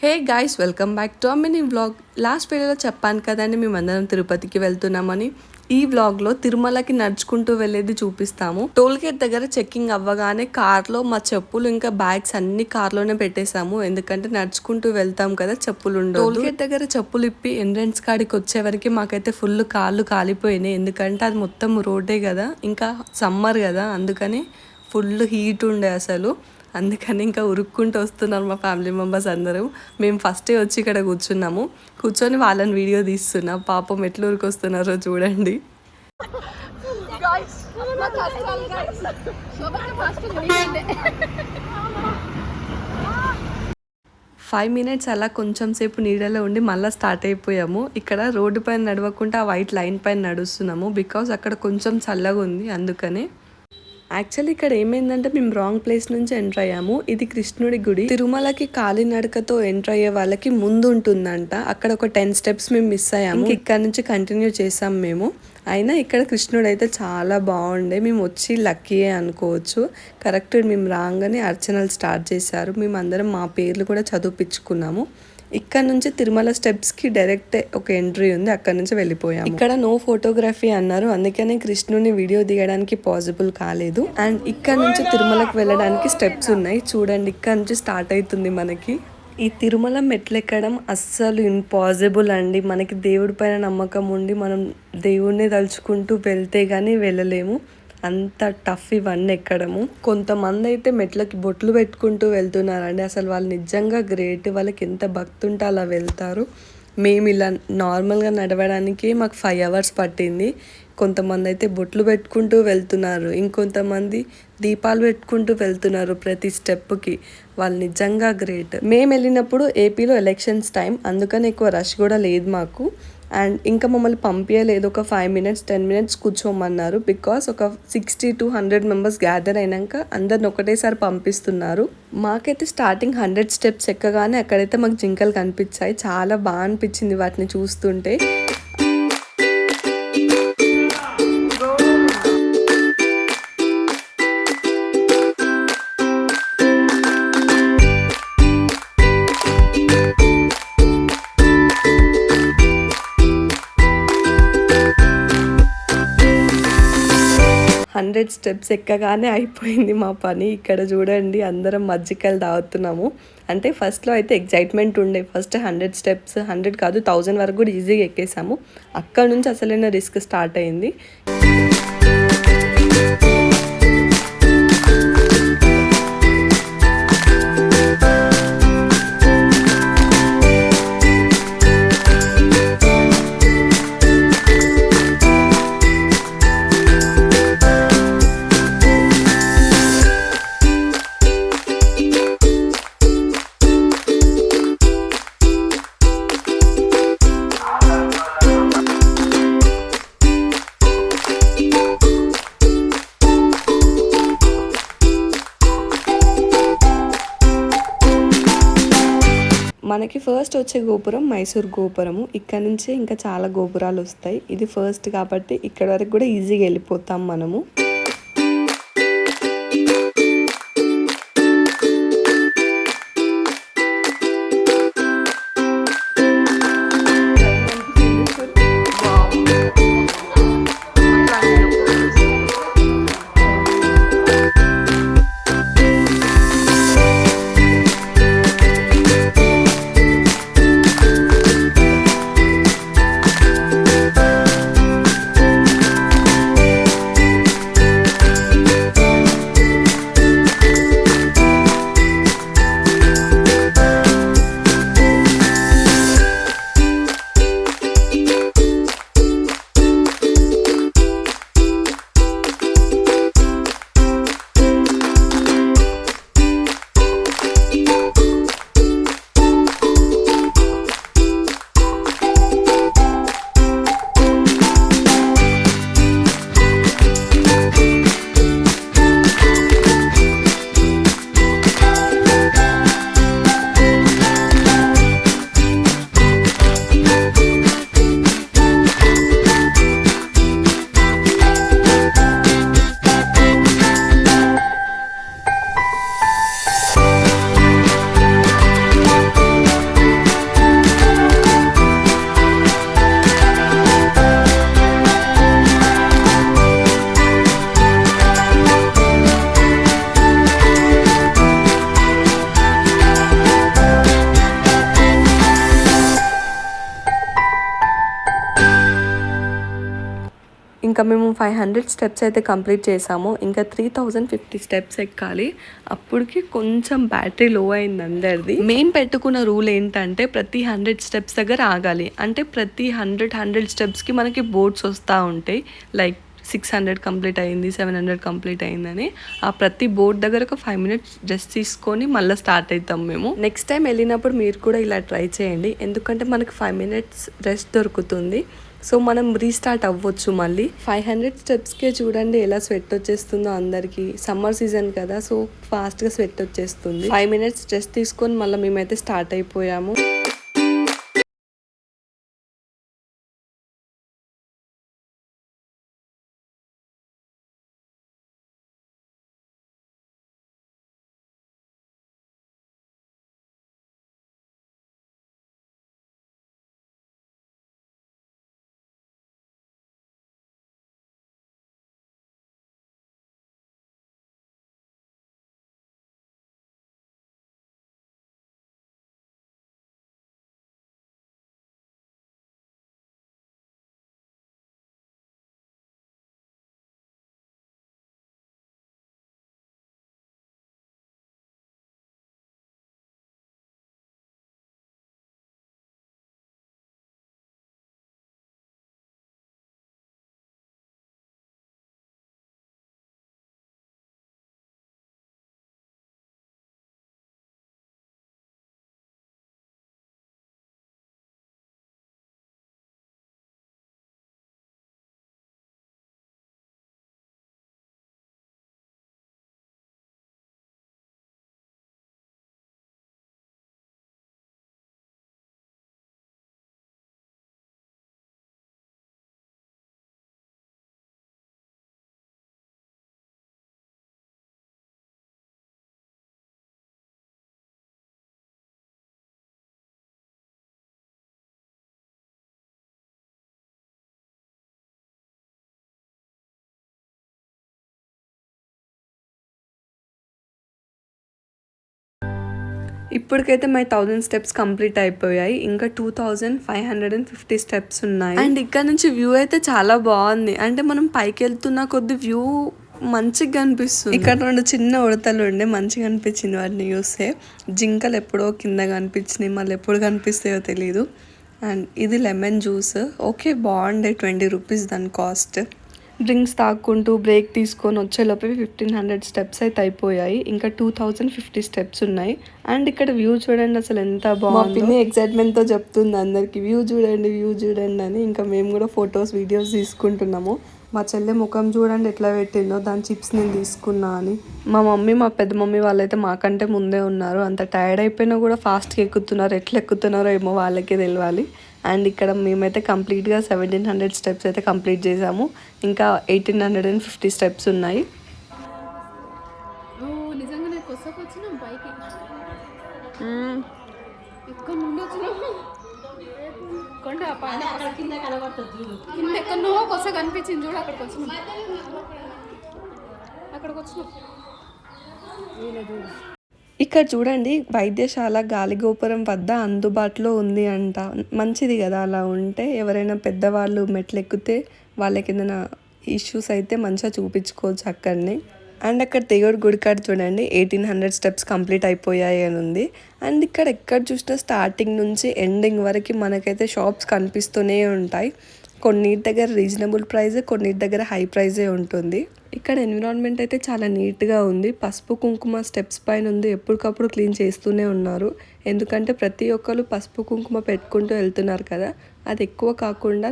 Hey guys, welcome back to mini vlog. Last వీడియోలో చెప్పాను కదండి మేమందరం తిరుపతికి వెళ్తున్నామని. ఈ వ్లాగ్లో తిరుమలకి నడుచుకుంటూ వెళ్ళేది చూపిస్తాము. టోల్ గేట్ దగ్గర చెక్కింగ్ అవ్వగానే కార్లో మా చెప్పులు ఇంకా బ్యాగ్స్ అన్ని కార్లోనే పెట్టేశాము. ఎందుకంటే నడుచుకుంటూ వెళ్తాం కదా, చెప్పులు ఉండవు. టోల్ గేట్ దగ్గర చెప్పులు ఇప్పి ఎంట్రన్స్ కాడికి వచ్చేవరకు మాకైతే ఫుల్ కాళ్ళు కాలిపోయినాయి. ఎందుకంటే అది మొత్తం రోడ్డే కదా, ఇంకా సమ్మర్ కదా, అందుకని ఫుల్ హీట్ ఉండే అసలు. అందుకని ఇంకా ఉరుక్కుంటూ వస్తున్నారు మా ఫ్యామిలీ మెంబర్స్ అందరూ. మేము ఫస్టే వచ్చి ఇక్కడ కూర్చొని వాళ్ళని వీడియో తీస్తున్నాం. పాపం ఎట్లా ఉరికొస్తున్నారో చూడండి. 5 minutes అలా కొంచెం సేపు నీడలో ఉండి మళ్ళీ స్టార్ట్ అయిపోయాము. ఇక్కడ రోడ్డు పైన నడవకుండా వైట్ లైన్ పైన నడుస్తున్నాము. బికాజ్ అక్కడ కొంచెం చల్లగా ఉంది, అందుకనే. యాక్చువల్లీ ఇక్కడ ఏమైందంటే మేము రాంగ్ ప్లేస్ నుంచి ఎంటర్ అయ్యాము. ఇది కృష్ణుడి గుడి. తిరుమలకి కాలినడకతో ఎంటర్ అయ్యే వాళ్ళకి ముందు ఉంటుందంట. అక్కడ ఒక 10 steps మేము మిస్ అయ్యాము. ఇక్కడ నుంచి కంటిన్యూ చేసాం మేము. అయినా ఇక్కడ కృష్ణుడు అయితే చాలా బాగుండే. మేము వచ్చి లక్కీయే అనుకోవచ్చు. కరెక్ట్ మేము రాగానే అర్చనలు స్టార్ట్ చేశారు. మేము అందరం మా పేర్లు కూడా చదివిపించుకున్నాము. ఇక్కడ నుంచి తిరుమల స్టెప్స్ కి డైరెక్ట్ ఒక ఎంట్రీ ఉంది, అక్కడ నుంచి వెళ్ళిపోయాము. ఇక్కడ నో ఫోటోగ్రఫీ అన్నారు, అందుకనే కృష్ణుని వీడియో దిగడానికి పాసిబుల్ కాలేదు. అండ్ ఇక్కడ నుంచి తిరుమలకు వెళ్ళడానికి స్టెప్స్ ఉన్నాయి చూడండి. ఇక్కడ నుంచి స్టార్ట్ అవుతుంది మనకి. ఈ తిరుమల మెట్లెక్కడం అస్సలు ఇంపాసిబుల్ అండి. మనకి దేవుడి పైన నమ్మకం ఉండి మనం దేవుడిని తలుచుకుంటూ వెళ్తే గానీ వెళ్ళలేము. అంత టఫ్ ఇవన్నీ ఎక్కడము. కొంతమంది అయితే మెట్లకి బొట్లు పెట్టుకుంటూ వెళ్తున్నారండి. అసలు వాళ్ళు నిజంగా గ్రేట్. వాళ్ళకి ఎంత భక్తి ఉంటే అలా వెళ్తారు. మేము ఇలా నార్మల్గా నడవడానికి మాకు 5 hours పట్టింది. కొంతమంది అయితే బొట్లు పెట్టుకుంటూ వెళ్తున్నారు, ఇంకొంతమంది దీపాలు పెట్టుకుంటూ వెళ్తున్నారు ప్రతి స్టెప్కి. వాళ్ళు నిజంగా గ్రేట్. మేము వెళ్ళినప్పుడు ఏపీలో ఎలక్షన్స్ టైం, అందుకని ఎక్కువ రష్ కూడా లేదు మాకు. అండ్ ఇంకా మమ్మల్ని పంపించలేదు. ఒక 5 minutes 10 minutes కూర్చోమన్నారు. బికాస్ ఒక 60 to 100 members గ్యాదర్ అయినాక అందరిని ఒకటేసారి పంపిస్తున్నారు. మాకైతే స్టార్టింగ్ 100 steps ఎక్కగానే అక్కడైతే మాకు జింకలు కనిపించాయి. చాలా బాగా అనిపించింది వాటిని చూస్తుంటే. హండ్రెడ్ స్టెప్స్ ఎక్కగానే అయిపోయింది మా పని. ఇక్కడ చూడండి అందరం మజ్జిగలు తాగుతున్నాము. అంటే ఫస్ట్లో అయితే ఎగ్జైట్మెంట్ ఉండే. ఫస్ట్ 100 steps 100 కాదు 1000 వరకు కూడా ఈజీగా ఎక్కేసాము. అక్కడ నుంచి అసలైన రిస్క్ స్టార్ట్ అయింది. మనకి ఫస్ట్ వచ్చే గోపురం మైసూర్ గోపురము. ఇక్కడ నుంచే ఇంకా చాలా గోపురాలు వస్తాయి. ఇది ఫస్ట్ కాబట్టి ఇక్కడ వరకు కూడా ఈజీగా వెళ్ళిపోతాం మనము. ఇంకా మేము 500 స్టెప్స్ అయితే కంప్లీట్ చేసాము. ఇంకా 3050 స్టెప్స్ ఎక్కాలి. అప్పటికి కొంచెం బ్యాటరీ లో అయింది అందరిది. మేము పెట్టుకున్న రూల్ ఏంటంటే ప్రతి 100 స్టెప్స్ దగ్గర ఆగాలి. అంటే ప్రతి 100 స్టెప్స్కి మనకి బోర్డ్స్ వస్తూ ఉంటాయి. లైక్ 600 కంప్లీట్ అయింది, 700 కంప్లీట్ అయిందని. ఆ ప్రతి బోర్డ్ దగ్గర ఒక 5 మినిట్స్ రెస్ట్ తీసుకొని మళ్ళీ స్టార్ట్ అవుతాం మేము. నెక్స్ట్ టైం వెళ్ళినప్పుడు మీరు కూడా ఇలా ట్రై చేయండి. ఎందుకంటే మనకు 5 మినిట్స్ రెస్ట్ దొరుకుతుంది. సో మనం రీస్టార్ట్ అవ్వచ్చు మళ్ళీ. 500 స్టెప్స్కే చూడండి ఎలా స్వెట్ వచ్చేస్తుందో అందరికీ. సమ్మర్ సీజన్ కదా, సో ఫాస్ట్గా స్వెట్ వచ్చేస్తుంది. 5 మినిట్స్ రెస్ట్ తీసుకొని మళ్ళీ మేమైతే స్టార్ట్ అయిపోయాము. ఇప్పటికైతే మై 1000 స్టెప్స్ కంప్లీట్ అయిపోయాయి. ఇంకా 2550 స్టెప్స్ ఉన్నాయి. అండ్ ఇక్కడ నుంచి వ్యూ అయితే చాలా బాగుంది. అంటే మనం పైకి వెళ్తున్న కొద్ది వ్యూ మంచిగా కనిపిస్తుంది. ఇక్కడ 2 చిన్న ఉడతలు ఉండే మంచిగా అనిపించింది వాటిని చూస్తే. జింకలు ఎప్పుడో కింద కనిపించినాయి, మళ్ళీ ఎప్పుడు కనిపిస్తాయో తెలీదు. అండ్ ఇది లెమన్ జ్యూస్. ఓకే, బాగుండే. 20 రూపీస్ దాని కాస్ట్. డ్రింక్స్ తాక్కుంటూ బ్రేక్ తీసుకొని వచ్చేలోపే 1500 స్టెప్స్ అయితే అయిపోయాయి. ఇంకా 2050 స్టెప్స్ ఉన్నాయి. అండ్ ఇక్కడ వ్యూ చూడండి అసలు ఎంత బాగుంది. ఎక్సైట్మెంట్తో చెప్తుంది అందరికి వ్యూ చూడండి అని. ఇంకా మేము కూడా ఫొటోస్ వీడియోస్ తీసుకుంటున్నాము. మా చెల్లె ముఖం చూడండి ఎట్లా పెట్టిందో, దాని చిప్స్ నేను తీసుకున్నా అని. మా మమ్మీ మా పెద్ద మమ్మీ వాళ్ళైతే మాకంటే ముందే ఉన్నారు. అంత టైర్డ్ అయిపోయినా కూడా ఫాస్ట్గా ఎక్కుతున్నారు. ఎట్లా ఎక్కుతున్నారో ఏమో వాళ్ళకే తెలియాలి. అండ్ ఇక్కడ మేమైతే కంప్లీట్గా 1700 స్టెప్స్ అయితే కంప్లీట్ చేసాము. ఇంకా 1850 స్టెప్స్ ఉన్నాయి. కనిపించింది చూడు, అక్కడికి వచ్చిన ఇక్కడ చూడండి వైద్యశాల గాలిగోపురం వద్ద అందుబాటులో ఉంది అంట. మంచిది కదా అలా ఉంటే. ఎవరైనా పెద్దవాళ్ళు మెట్లు ఎక్కితే వాళ్ళకి ఏదైనా ఇష్యూస్ అయితే మంచిగా చూపించుకోవచ్చు అక్కడనే. అండ్ అక్కడ దేవుడి గుడి కాడ చూడండి 1800 స్టెప్స్ కంప్లీట్ అయిపోయాయి అని ఉంది. అండ్ ఇక్కడ ఎక్కడ చూసినా స్టార్టింగ్ నుంచి ఎండింగ్ వరకు మనకైతే షాప్స్ కనిపిస్తూనే ఉంటాయి. కొన్నిటి దగ్గర రీజనబుల్ ప్రైజే, కొన్నిటి దగ్గర హై ప్రైజే ఉంటుంది. ఇక్కడ ఎన్విరాన్మెంట్ అయితే చాలా నీట్గా ఉంది. పసుపు కుంకుమ స్టెప్స్ పైన ఉంది, ఎప్పటికప్పుడు క్లీన్ చేస్తూనే ఉన్నారు. ఎందుకంటే ప్రతి ఒక్కరు పసుపు కుంకుమ పెట్టుకుంటూ వెళ్తున్నారు కదా, అది ఎక్కువ కాకుండా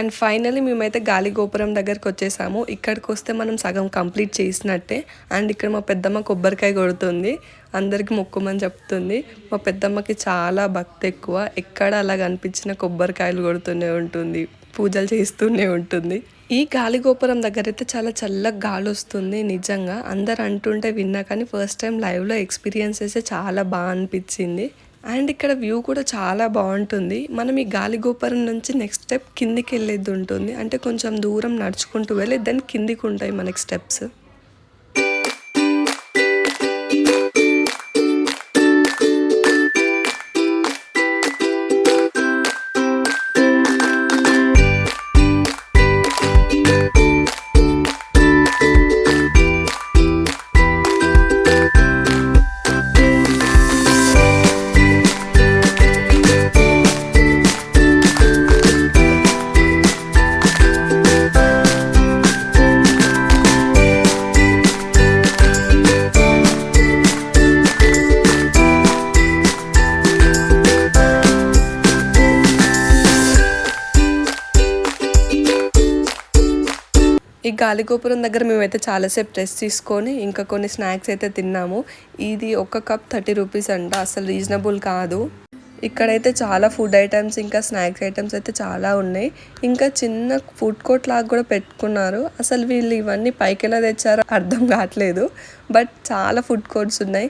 అండ్ ఫైనలీ మేమైతే గాలి గోపురం దగ్గరికి వచ్చేసాము. ఇక్కడికి వస్తే మనం సగం కంప్లీట్ చేసినట్టే. అండ్ ఇక్కడ మా పెద్దమ్మ కొబ్బరికాయ కొడుతుంది, అందరికి మొక్కుమని చెప్తుంది. మా పెద్దమ్మకి చాలా భక్తి ఎక్కువ, ఎక్కడ అలా కనిపించిన కొబ్బరికాయలు కొడుతూనే ఉంటుంది, పూజలు చేస్తూనే ఉంటుంది. ఈ గాలి గోపురం దగ్గర అయితే చాలా చల్లగా గాలి వస్తుంది. నిజంగా అందరు అంటుంటే విన్నా, కానీ ఫస్ట్ టైం లైవ్లో ఎక్స్పీరియన్స్ చేస్తే చాలా బాగా అనిపించింది. అండ్ ఇక్కడ వ్యూ కూడా చాలా బాగుంటుంది. మనం ఈ గాలి గోపురం నుంచి నెక్స్ట్ స్టెప్ కిందికి వెళ్ళేది ఉంటుంది, అంటే కొంచెం దూరం నడుచుకుంటూ వెళ్ళి దెన్ కిందికి ఉంటాయి మనకి స్టెప్స్. ఈ గాలి గోపురం దగ్గర మేమైతే చాలాసేపు రెస్ట్ తీసుకొని ఇంకా కొన్ని స్నాక్స్ అయితే తిన్నాము. ఇది ఒక కప్ 30 రూపీస్ అంట, అసలు రీజనబుల్ కాదు. ఇక్కడైతే చాలా ఫుడ్ ఐటమ్స్ ఇంకా స్నాక్స్ ఐటమ్స్ అయితే చాలా ఉన్నాయి. ఇంకా చిన్న ఫుడ్ కోర్ట్ లాగా కూడా పెట్టుకున్నారు. అసలు వీళ్ళు ఇవన్నీ పైకి ఎలా తెచ్చారో అర్థం కావట్లేదు, బట్ చాలా ఫుడ్ కోర్ట్స్ ఉన్నాయి.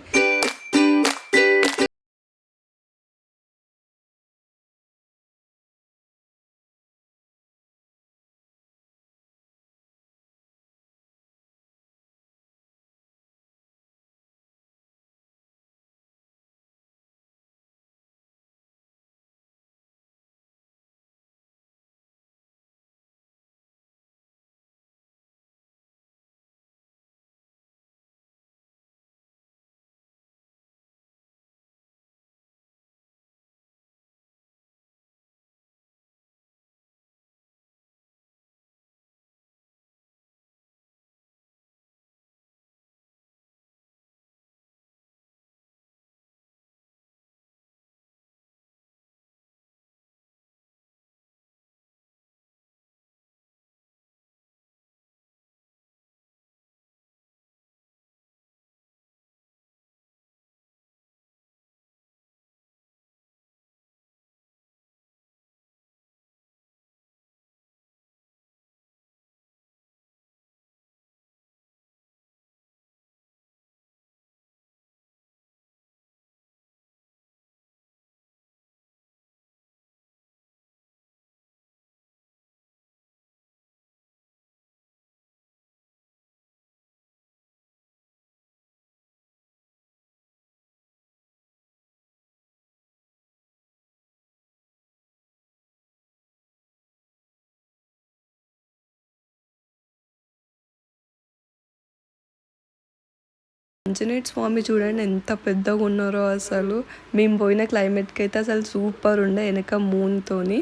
ఆంజనేయ స్వామి చూడండి ఎంత పెద్దగా ఉన్నారో. అసలు మేము పోయిన క్లైమేట్కి అయితే అసలు సూపర్ ఉండే, వెనక మూన్తోని.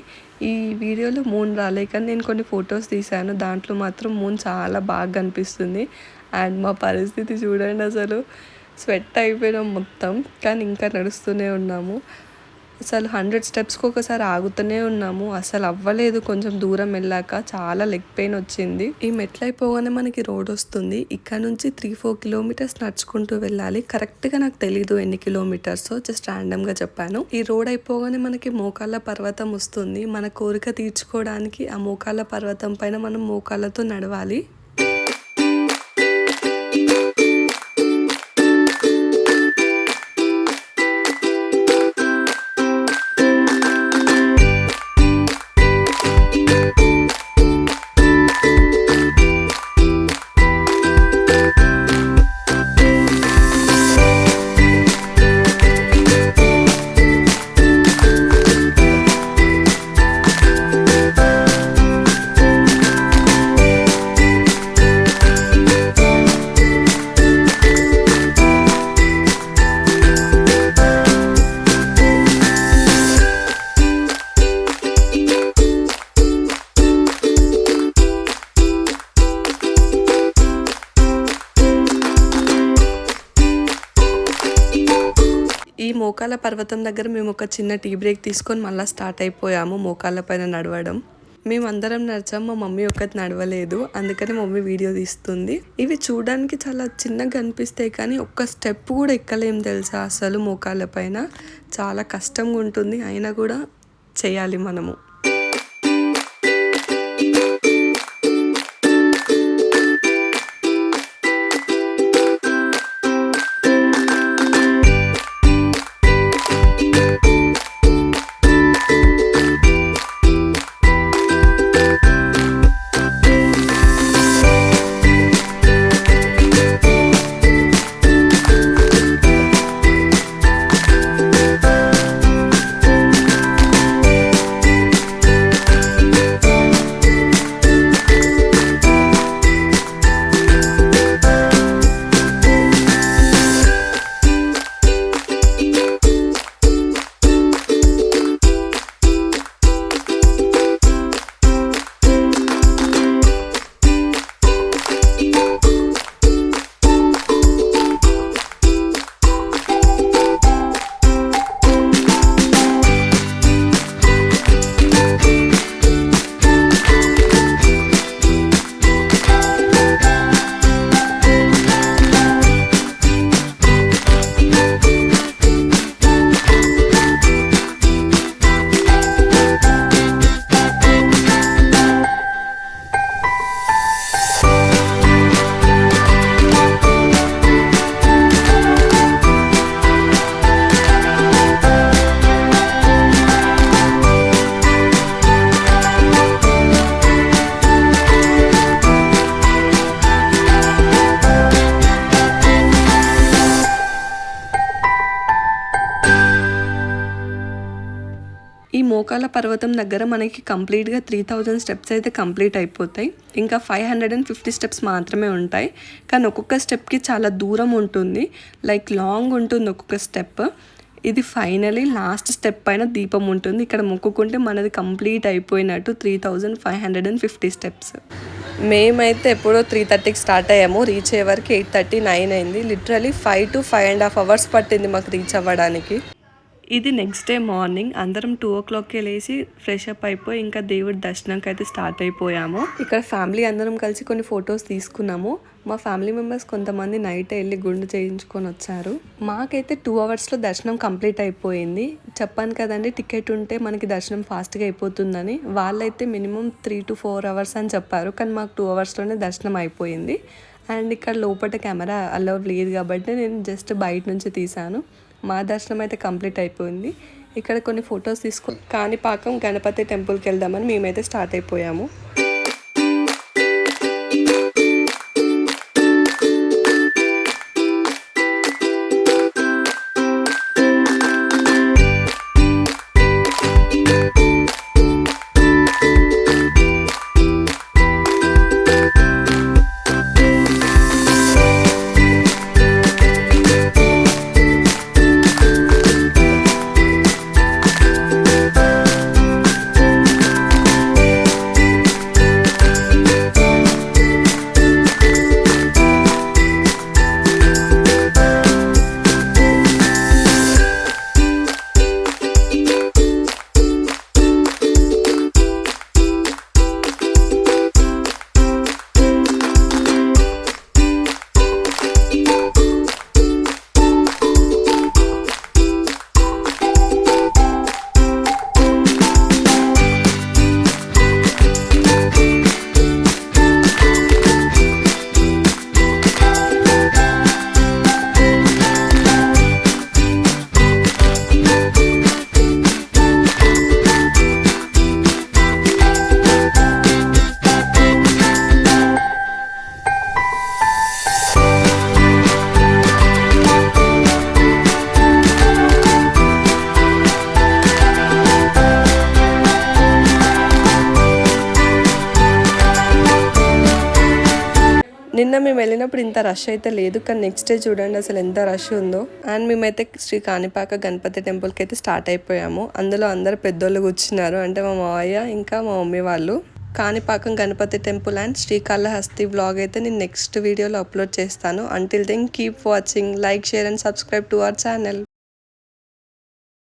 ఈ వీడియోలో మూన్ రాలే, కానీ నేను కొన్ని ఫొటోస్ తీశాను, దాంట్లో మాత్రం మూన్ చాలా బాగా కనిపిస్తుంది. అండ్ మా పరిస్థితి చూడండి, అసలు స్వెట్ అయిపోయినాం మొత్తం, కానీ ఇంకా నడుస్తూనే ఉన్నాము. అసలు 100 స్టెప్స్కి ఒకసారి ఆగుతూనే ఉన్నాము, అసలు అవ్వలేదు. కొంచెం దూరం వెళ్ళాక చాలా లెగ్ పెయిన్ వచ్చింది. ఈ మెట్లు అయిపోగానే మనకి రోడ్ వస్తుంది. ఇక్కడ నుంచి 3-4 కిలోమీటర్స్ నడుచుకుంటూ వెళ్ళాలి. కరెక్ట్గా నాకు తెలీదు ఎన్ని కిలోమీటర్స్, జస్ట్ ర్యాండమ్గా చెప్పాను. ఈ రోడ్ అయిపోగానే మనకి మోకాళ్ళ పర్వతం వస్తుంది. మన కోరిక తీర్చుకోవడానికి ఆ మోకాళ్ళ పర్వతం పైన మనం మోకాళ్ళతో నడవాలి. ఈ మోకాళ్ళ పర్వతం దగ్గర మేము ఒక చిన్న టీ బ్రేక్ తీసుకొని మళ్ళీ స్టార్ట్ అయిపోయాము మోకాళ్ళ పైన నడవడం. మేమందరం నడిచాం, మా మమ్మీ ఒక్కటి నడవలేదు, అందుకని మమ్మీ వీడియో తీస్తుంది. ఇవి చూడడానికి చాలా చిన్నగా అనిపిస్తాయి కానీ ఒక్క స్టెప్ కూడా ఎక్కలేం తెలుసా అసలు. మోకాళ్ళ పైన చాలా కష్టంగా ఉంటుంది, అయినా కూడా చేయాలి మనము. ఈ మోకాల పర్వతం దగ్గర మనకి కంప్లీట్గా 3000 స్టెప్స్ అయితే కంప్లీట్ అయిపోతాయి. ఇంకా 550 స్టెప్స్ మాత్రమే ఉంటాయి. కానీ ఒక్కొక్క స్టెప్కి చాలా దూరం ఉంటుంది, లైక్ లాంగ్ ఉంటుంది ఒక్కొక్క స్టెప్. ఇది ఫైనలీ లాస్ట్ స్టెప్ పైన దీపం ఉంటుంది. ఇక్కడ మొక్కుకుంటే మనది కంప్లీట్ అయిపోయినట్టు 3550 స్టెప్స్. మేమైతే ఎప్పుడో 3:30కి స్టార్ట్ అయ్యాము, రీచ్ అయ్యే వరకు 8:39 అయింది. లిటరలీ 5 to 5.5 hours పట్టింది మాకు రీచ్ అవ్వడానికి. ఇది నెక్స్ట్ డే మార్నింగ్. అందరం 2 o'clockకే లేచి ఫ్రెష్ అప్ అయిపోయి ఇంకా దేవుడి దర్శనంకి అయితే స్టార్ట్ అయిపోయాము. ఇక్కడ ఫ్యామిలీ అందరం కలిసి కొన్ని ఫొటోస్ తీసుకున్నాము. మా ఫ్యామిలీ మెంబర్స్ కొంతమంది నైట్ వెళ్ళి గుండు చేయించుకొని వచ్చారు. మాకైతే 2 hours దర్శనం కంప్లీట్ అయిపోయింది. చెప్పాను కదండి, టికెట్ ఉంటే మనకి దర్శనం ఫాస్ట్గా అయిపోతుందని. వాళ్ళైతే మినిమం 3 to 4 hours అని చెప్పారు, కానీ మాకు 2 hours దర్శనం అయిపోయింది. అండ్ ఇక్కడ లోపల కెమెరా అలౌ లేదు కాబట్టి నేను జస్ట్ బయట నుంచి తీసాను. మా దర్శనం అయితే కంప్లీట్ అయిపోయింది. ఇక్కడ కొన్ని ఫొటోస్ తీసుకొని కాణిపాకం గణపతి టెంపుల్కి వెళ్దామని మేమైతే స్టార్ట్ అయిపోయాము. నిన్న మేము వెళ్ళినప్పుడు ఇంత రష్ అయితే లేదు, కానీ నెక్స్ట్ డే చూడండి అసలు ఎంత రష్ ఉందో. అండ్ మేమైతే శ్రీ కాణిపాక గణపతి టెంపుల్కి అయితే స్టార్ట్ అయిపోయాము. అందులో అందరు పెద్దోళ్ళు కూర్చున్నారు, అంటే మా మావయ్య ఇంకా మా మమ్మీ వాళ్ళు. Kanipakam Ganapati temple and Srikalahasti vlog అయితే నేను నెక్స్ట్ వీడియోలో అప్లోడ్ చేస్తాను. Until then keep watching, like, share and subscribe to our channel.